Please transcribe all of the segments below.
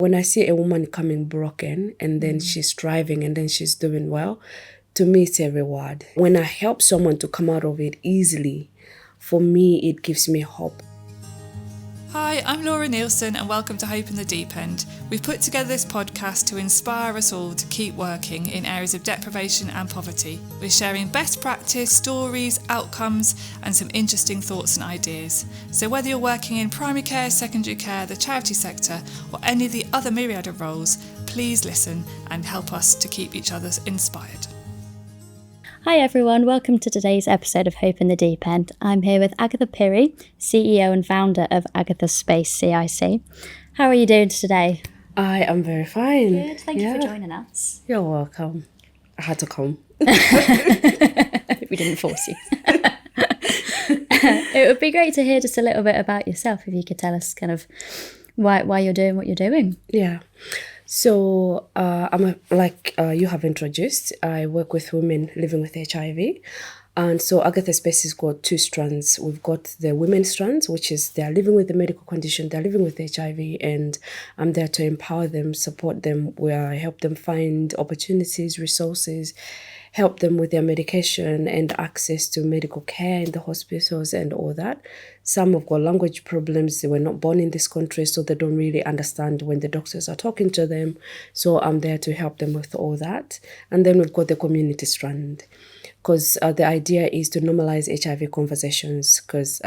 When I see a woman coming broken and then she's thriving and then she's doing well, to me it's a reward. When I help someone to come out of it easily, for me it gives me hope. Hi, I'm Laura Nielsen and welcome to Hope in the Deep End. We've put together this podcast to inspire us all to keep working in areas of deprivation and poverty. We're sharing best practice, stories, outcomes and some interesting thoughts and ideas. So whether you're working in primary care, secondary care, the charity sector or any of the other myriad of roles, please listen and help us to keep each other inspired. Hi everyone, welcome to today's episode of Hope in the Deep End. I'm here with Agatha Phiri, CEO and founder of Agatha Space CIC. How are you doing today? I am very fine. Good, thank you for joining us. You're welcome. I had to come. We didn't force you. It would be great to hear just a little bit about yourself, if you could tell us kind of why you're doing what you're doing. Yeah. So like you have introduced, I work with women living with HIV. And so Agatha Space has got two strands. We've got the women's strands, which is they're living with a medical condition, they're living with HIV, and I'm there to empower them, support them, where I help them find opportunities, resources, help them with their medication and access to medical care in the hospitals and all that. Some have got language problems. They were not born in this country, so they don't really understand when the doctors are talking to them. So I'm there to help them with all that. And then we've got the community strand, because the idea is to normalize HIV conversations, because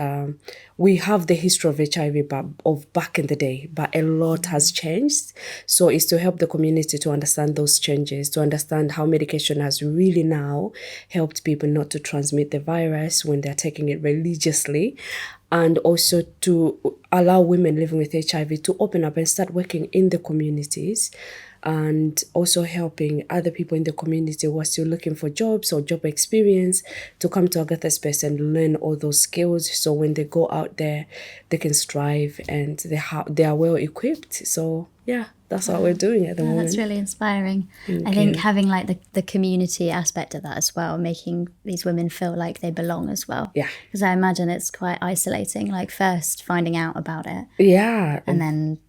we have the history of HIV of back in the day, but a lot has changed. So it's to help the community to understand those changes, to understand how medication has really now helped people not to transmit the virus when they're taking it religiously, and also to allow women living with HIV to open up and start working in the communities, and also helping other people in the community who are still looking for jobs or job experience to come to Agatha Space and learn all those skills. So when they go out there, they can strive and they are well equipped. So yeah, that's what we're doing at the moment. That's really inspiring. Thank I think you. having like the community aspect of that as well, making these women feel like they belong as well. Yeah. Because I imagine it's quite isolating, like first finding out about it. Yeah. And then,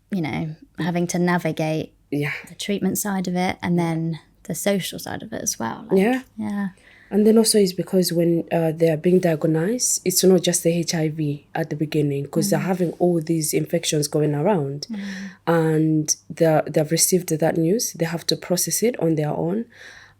having to navigate the treatment side of it and then the social side of it as well. Yeah. And then also it's because when they are being diagnosed, it's not just the HIV at the beginning, because they're having all these infections going around and they've received that news. They have to process it on their own.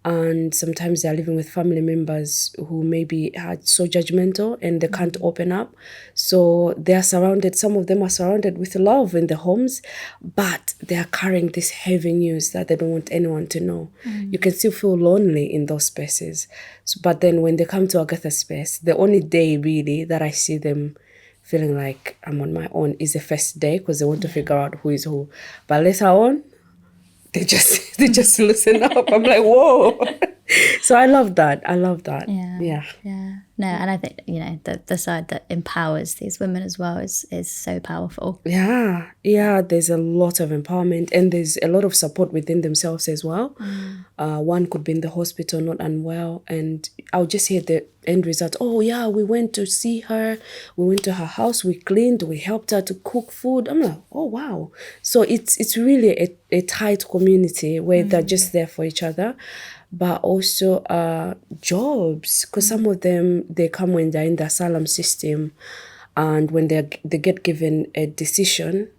And sometimes they're living with family members who maybe had so judgmental and they can't open up. So they are surrounded, some of them are surrounded with love in the homes, but they are carrying this heavy news that they don't want anyone to know. You can still feel lonely in those spaces. So, but then when they come to Agatha Space, the only day really that I see them feeling like I'm on my own is the first day, because they want to figure out who is who. But later on, they just loosen up. I'm like, whoa. So I love that. Yeah. No, and I think, the side that empowers these women as well is so powerful. Yeah, there's a lot of empowerment and there's a lot of support within themselves as well. One could be in the hospital, not unwell, and I'll just hear the end result. Oh yeah, we went to see her, we went to her house, we cleaned, we helped her to cook food. I'm like, oh wow. So it's really a tight community where they're just there for each other. But also jobs, because some of them, they come when they're in the asylum system, and when they get given a decision,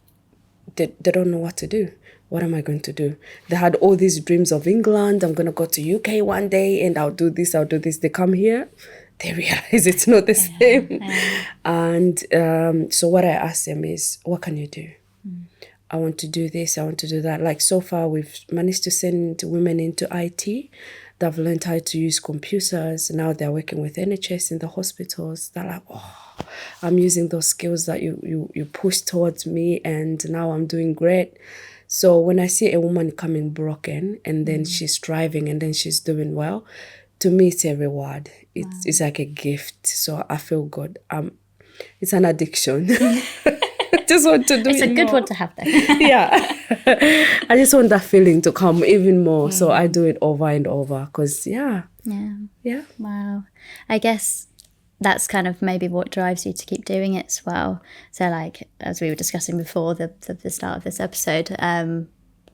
they don't know what to do. What am I going to do? They had all these dreams of England. I'm going to go to UK one day and I'll do this. They come here, they realize it's not the same. And so what I ask them is, what can you do? I want to do this, I want to do that. Like so far, we've managed to send women into IT. They've learned how to use computers. Now they're working with NHS in the hospitals. They're like, oh, I'm using those skills that you pushed towards me, and now I'm doing great. So when I see a woman coming broken and then she's thriving and then she's doing well, to me it's a reward. It's like a gift. So I feel good. It's an addiction. Just want to do it's it a good more. one to have though. Yeah. I just want that feeling to come even more. So I do it over and over because, yeah. Wow. I guess that's kind of maybe what drives you to keep doing it as well. So like, as we were discussing before the start of this episode,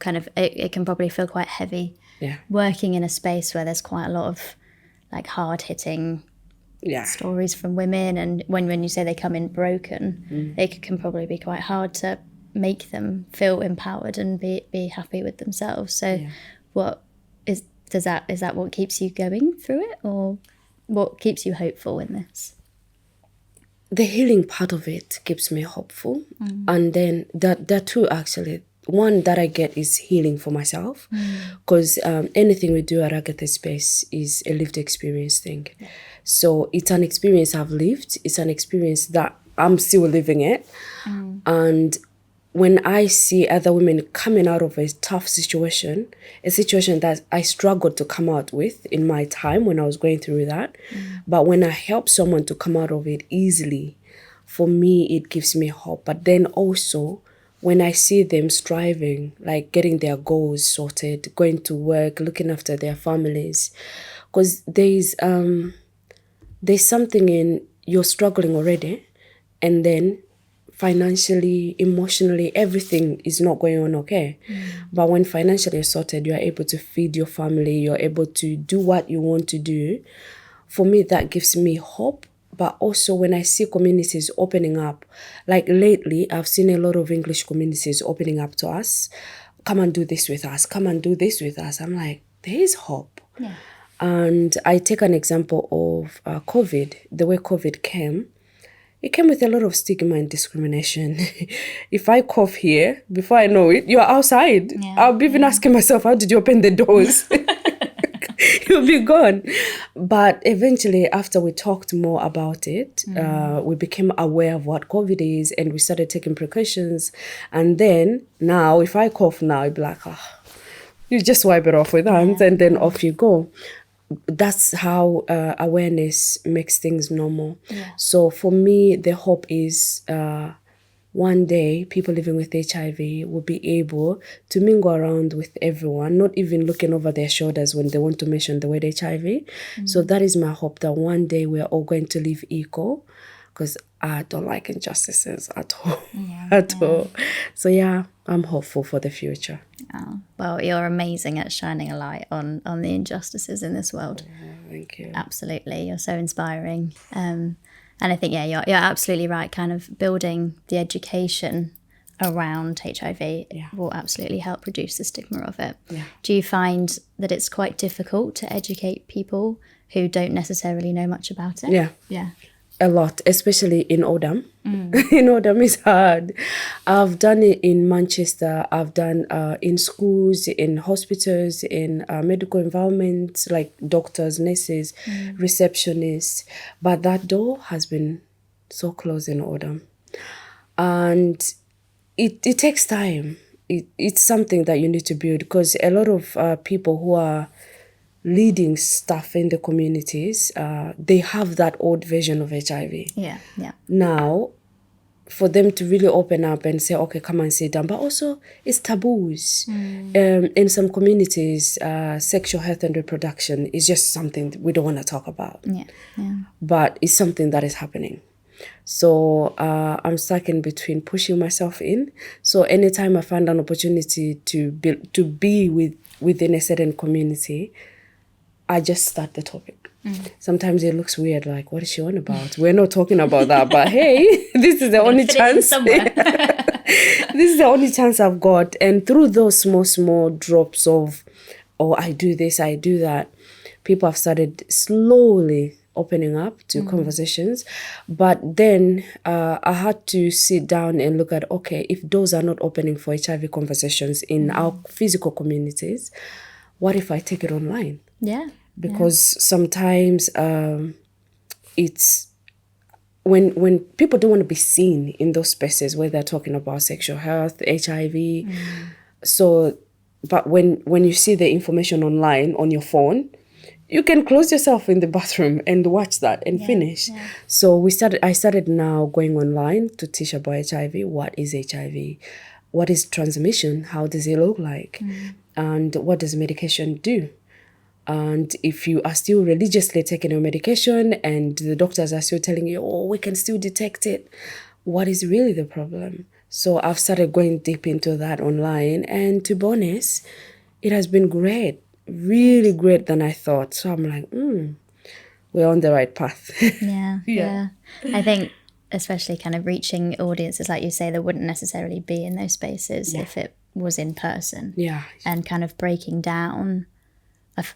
kind of, it can probably feel quite heavy working in a space where there's quite a lot of like hard-hitting stories from women, and when you say they come in broken, it can probably be quite hard to make them feel empowered and be happy with themselves. So is that what keeps you going through it, or what keeps you hopeful in this? The healing part of it keeps me hopeful. And then there are two, actually. One that I get is healing for myself, because anything we do at Agatha Space is a lived experience thing. So it's an experience I've lived. It's an experience that I'm still living it. And when I see other women coming out of a tough situation, a situation that I struggled to come out with in my time when I was going through that, but when I help someone to come out of it easily, for me, it gives me hope. But then also, when I see them striving, like getting their goals sorted, going to work, looking after their families, because there's something in you're struggling already, and then financially, emotionally, everything is not going on okay. But when financially you're sorted, you're able to feed your family, you're able to do what you want to do. For me, that gives me hope. But also when I see communities opening up, like lately, I've seen a lot of English communities opening up to us. Come and do this with us. Come and do this with us. I'm like, there is hope. Yeah. And I take an example of COVID, the way COVID came. It came with a lot of stigma and discrimination. If I cough here, before I know it, you're outside. Yeah, I'll be even asking myself, how did you open the doors? You'll be gone. But eventually, after we talked more about it, we became aware of what COVID is, and we started taking precautions. And then now, if I cough now, it'd be like, you just wipe it off with hands, and then off you go. That's how awareness makes things normal. Yeah. So for me, the hope is one day people living with HIV will be able to mingle around with everyone, not even looking over their shoulders when they want to mention the word HIV. So that is my hope, that one day we're all going to live equal, because I don't like injustices at all. All. So I'm hopeful for the future. Oh, well, you're amazing at shining a light on the injustices in this world. Thank you. Absolutely. You're so inspiring. And I think, you're absolutely right. Kind of building the education around HIV will absolutely help reduce the stigma of it. Yeah. Do you find that it's quite difficult to educate people who don't necessarily know much about it? Yeah. A lot, especially in Oldham. In Oldham is hard. I've done it in Manchester. I've done in schools, in hospitals, in medical environments, like doctors, nurses, receptionists. But that door has been so closed in Oldham. And it takes time. It's something that you need to build, because a lot of people who are leading staff in the communities, they have that old version of HIV. Yeah. Now, for them to really open up and say, okay, come and sit down, but also it's taboos. In some communities, sexual health and reproduction is just something we don't want to talk about. But it's something that is happening. So I'm stuck in between pushing myself in. So anytime I find an opportunity to be within a certain community, I just start the topic. Sometimes it looks weird, like, what is she on about? We're not talking about that, but hey, this is the only chance. This is the only chance I've got. And through those small drops of, I do this, I do that, people have started slowly opening up to conversations. But then I had to sit down and look at, okay, if doors are not opening for HIV conversations in our physical communities, what if I take it online? Yeah. Because sometimes it's when people don't want to be seen in those spaces where they're talking about sexual health, HIV. So, but when you see the information online on your phone, you can close yourself in the bathroom and watch that and finish. So I started now going online to teach about HIV. What is HIV? What is transmission? How does it look like? And what does medication do? And if you are still religiously taking your medication and the doctors are still telling you, we can still detect it, what is really the problem? So I've started going deep into that online, and to be honest, it has been great, really great than I thought. So I'm like, we're on the right path. Yeah. I think especially kind of reaching audiences, like you say, that wouldn't necessarily be in those spaces if it was in person. Yeah. And kind of breaking down,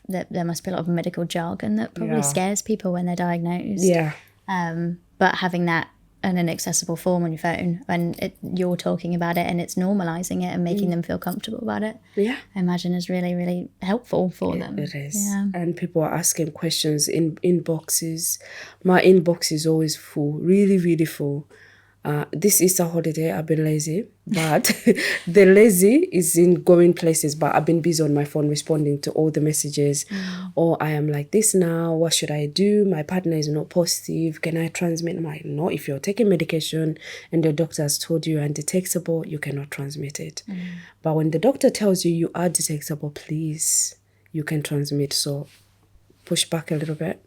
there must be a lot of medical jargon that probably scares people when they're diagnosed. Yeah. But having that in an accessible form on your phone, and you're talking about it and it's normalising it and making them feel comfortable about it, I imagine is really, really helpful for them. It is. Yeah. And people are asking questions in inboxes. My inbox is always full, really, really full. This Easter holiday, I've been lazy, but the lazy is in going places, but I've been busy on my phone responding to all the messages. Or I am like this now, what should I do? My partner is not positive. Can I transmit? I'm like, no, if you're taking medication and the doctor has told you you're undetectable, you cannot transmit it. But when the doctor tells you you are detectable, please, you can transmit. So push back a little bit.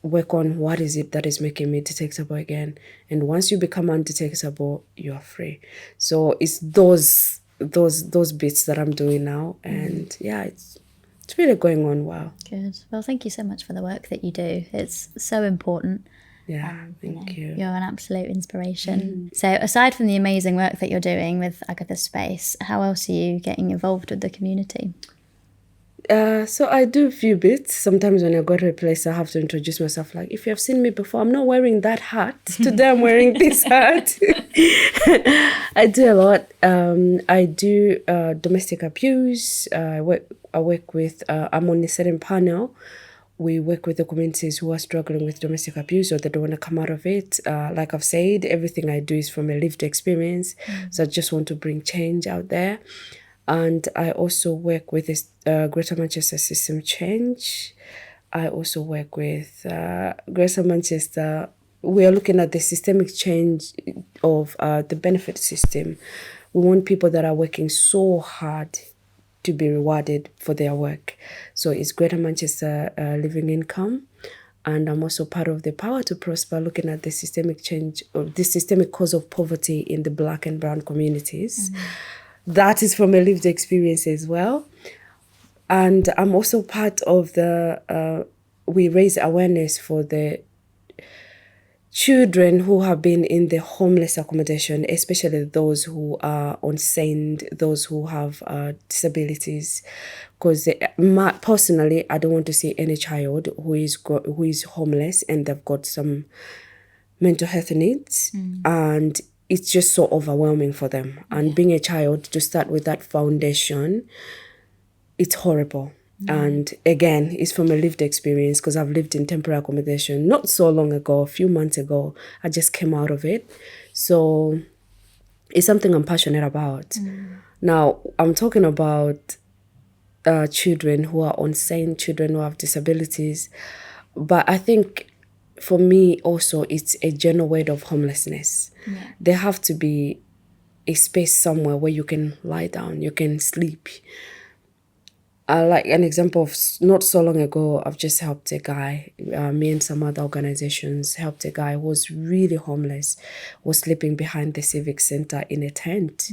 Work on what is it that is making me detectable again. And once you become undetectable, you are free. So it's those bits that I'm doing now. And it's really going on well. Good. Well, thank you so much for the work that you do. It's so important. Yeah, thank you. You're an absolute inspiration. So aside from the amazing work that you're doing with Agatha Space, how else are you getting involved with the community? So I do a few bits. Sometimes when I go to a place, I have to introduce myself. Like, if you have seen me before, I'm not wearing that hat. Today I'm wearing this hat. I do a lot. I do domestic abuse. I work with, I'm on a certain panel. We work with the communities who are struggling with domestic abuse or they don't want to come out of it. Like I've said, everything I do is from a lived experience. So I just want to bring change out there. And I also work with this Greater Manchester System Change. I also work with Greater Manchester. We are looking at the systemic change of the benefit system. We want people that are working so hard to be rewarded for their work. So it's Greater Manchester Living Income. And I'm also part of the Power to Prosper, looking at the systemic change or the systemic cause of poverty in the Black and Brown communities. That is from a lived experience as well. And I'm also part of the, we raise awareness for the children who have been in the homeless accommodation, especially those who are unsained, those who have disabilities. Because personally, I don't want to see any child who is homeless and they've got some mental health needs. And it's just so overwhelming for them. And being a child, to start with that foundation, it's horrible. And again, it's from a lived experience because I've lived in temporary accommodation not so long ago, a few months ago. I just came out of it. So it's something I'm passionate about. Now, I'm talking about children who are insane, children who have disabilities. But I think for me also, it's a general word of homelessness. There have to be a space somewhere where you can lie down, you can sleep. Like an example of not so long ago, I've just helped a guy, me and some other organizations helped a guy who was really homeless, was sleeping behind the civic center in a tent.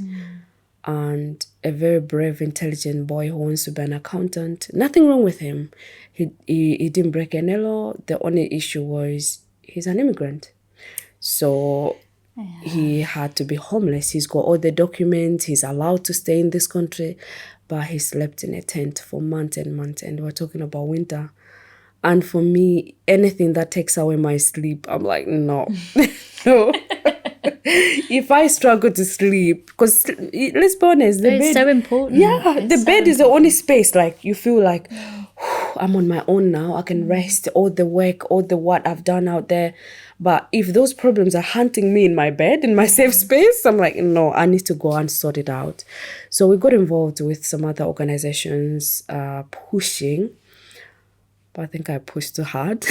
And a very brave, intelligent boy who wants to be an accountant. Nothing wrong with him. He didn't break any law. The only issue was he's an immigrant. So he had to be homeless. He's got all the documents. He's allowed to stay in this country. But he slept in a tent for months and months. And we're talking about winter. And for me, anything that takes away my sleep, I'm like, no. No. If I struggle to sleep, because let's be honest, the bed is so important. Yeah, the bed is the only space like you feel like I'm on my own now. I can rest all the work, all the what I've done out there. But if those problems are hunting me in my bed, in my safe space, I'm like, no, I need to go and sort it out. So we got involved with some other organizations pushing, but I think I pushed too hard.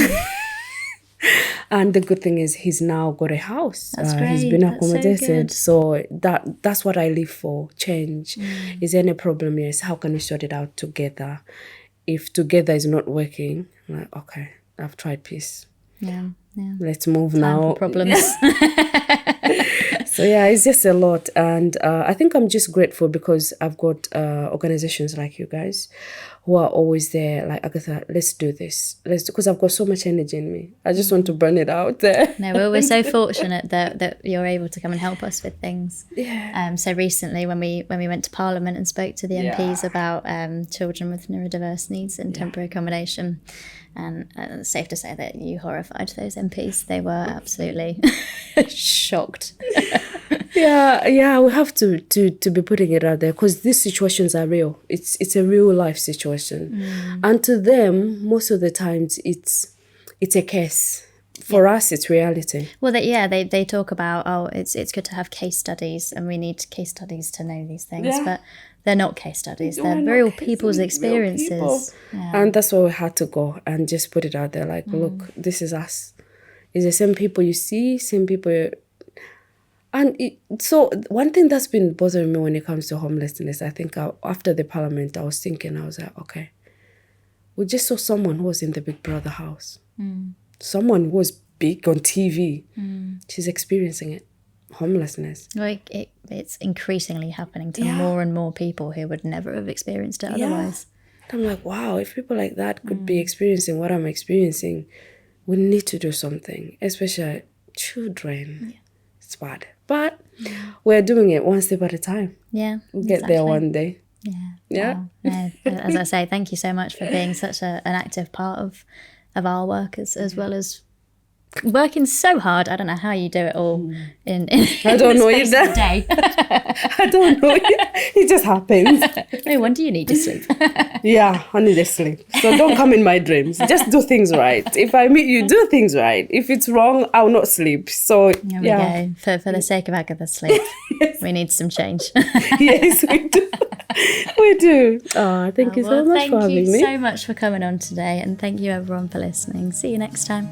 And the good thing is he's now got a house. That's great. He's been accommodated. So that's what I live for, change. Is there any problem? Yes. How can we sort it out together? If together is not working, I'm like, okay, I've tried peace. Yeah. Let's move Time now. for problems. So yeah, it's just a lot. And I think I'm just grateful because I've got organizations like you guys who are always there, like, Agatha, let's do this. Because I've got so much energy in me. I just want to burn it out there. No, we're so fortunate that you're able to come and help us with things. Yeah. So recently when we went to Parliament and spoke to the MPs about children with neurodiverse needs in temporary accommodation, and it's safe to say that you horrified those MPs. They were absolutely shocked. Yeah, we have to be putting it out there because these situations are real. It's a real life situation, and to them, most of the times it's a case. For us, it's reality. Well, they talk about, it's good to have case studies, and we need case studies to know these things, but they're not case studies. They're real people's experiences. People. Yeah. And that's why we had to go and just put it out there. Like, look, this is us. It's the same people you see, same people. And so one thing that's been bothering me when it comes to homelessness, I think after the Parliament, I was like, okay, we just saw someone who was in the Big Brother house. Someone who was big on TV. She's experiencing it. Homelessness. Like it's increasingly happening to more and more people who would never have experienced it otherwise. I'm like, wow, if people like that could be experiencing what I'm experiencing, we need to do something, especially children. Yeah. It's bad. But we're doing it one step at a time. Yeah. We'll get there one day. Yeah. Wow. As I say, thank you so much for being such an active part of our work as well as working so hard. I don't know how you do it all in I don't know either. I don't know. It just happens. No wonder you need to sleep. Yeah, I need to sleep. So don't come in my dreams. Just do things right. If I meet you, do things right. If it's wrong, I'll not sleep. So there we go. For the sake of Agatha's sleep, we need some change. Yes, we do. We do. Oh, thank you so much for having me. Thank you so much for coming on today, and thank you everyone for listening. See you next time.